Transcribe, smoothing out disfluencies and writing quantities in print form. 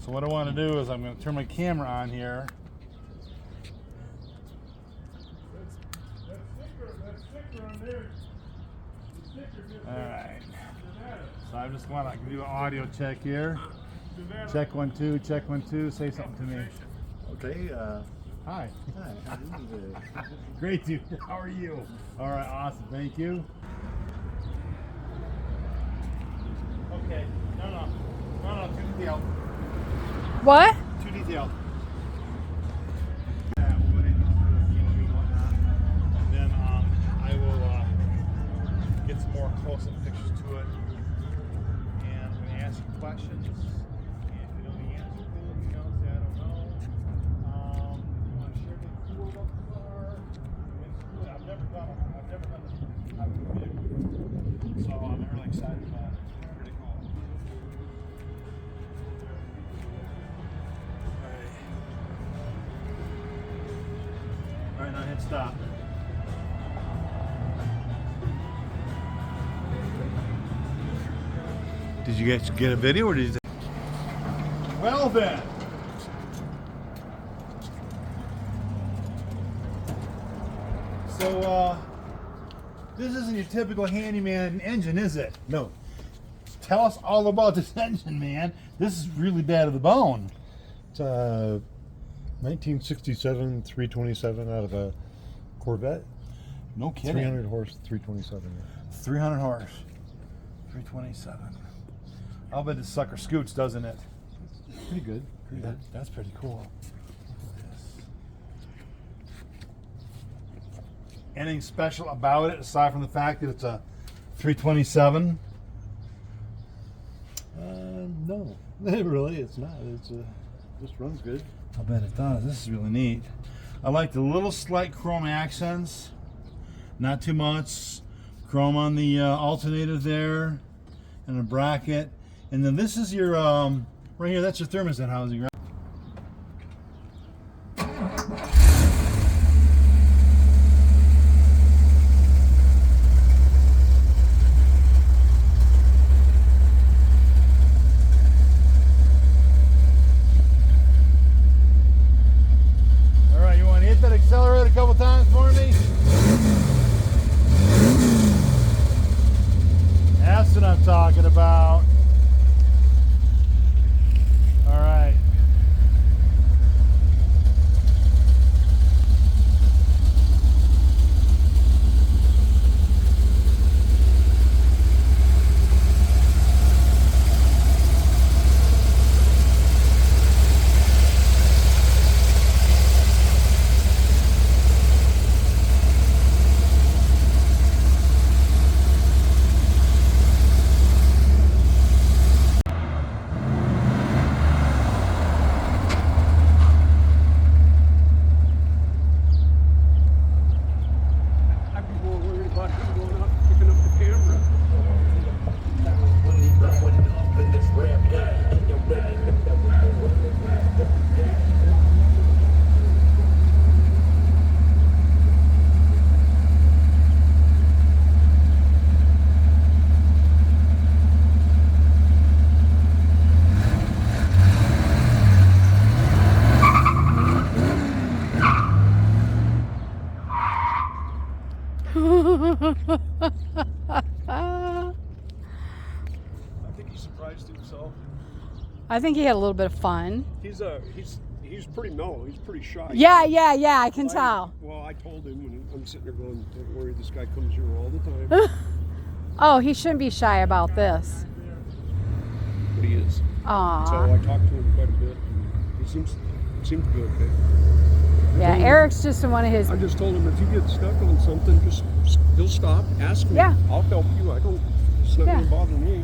So what I want to do is I'm going to turn my camera on here. Alright. So I just want to do an audio check here. Check 1 2, check 1 2. Say something to me. Okay, Hi. hi, how are you today? Great, dude. How are you? Alright, awesome. Thank you. Okay. No, too detailed. What? Too detailed. Then I will get some more close-up pictures to it, and I'm going to ask you questions. And if you know the answer, cool. If you don't, say I don't know. You want to share anything cool about the car? I've never done this type of vehicle, so I'm really excited about it. It's pretty cool. All right, now hit stop. Did you guys get a video or did you? Well then. So this isn't your typical handyman engine, is it? No, Tell us all about this engine, man. This is really bad of the bone. it's a 1967 327 out of a Corvette. No kidding. 300 horse 327. 300 horse. 327. I'll bet this sucker scoots, doesn't it? Pretty good. Pretty good. That's pretty cool. Anything special about it aside from the fact that it's a 327? No, really, it's not. It's just runs good. I bet it does. This is really neat. I like the little slight chrome accents. Not too much. Chrome on the alternator there, and a bracket. And then this is your, right here, that's your thermostat housing, right? All right, you want to hit that accelerator a couple times for me? That's what I'm talking about. All right. I think he's surprised himself. I think he had a little bit of fun. He's pretty mellow. He's pretty shy. Yeah, I can tell. Well, I told him when I'm sitting there going, "Don't worry, this guy comes here all the time." Oh, he shouldn't be shy about this. But he is. Aw. So I talked to him quite a bit. And he seems to be okay. Yeah, Eric's just in one of his. I just told him if you get stuck on something, he'll stop, ask me. Yeah. I'll help you. It's not Yeah. going to bother me.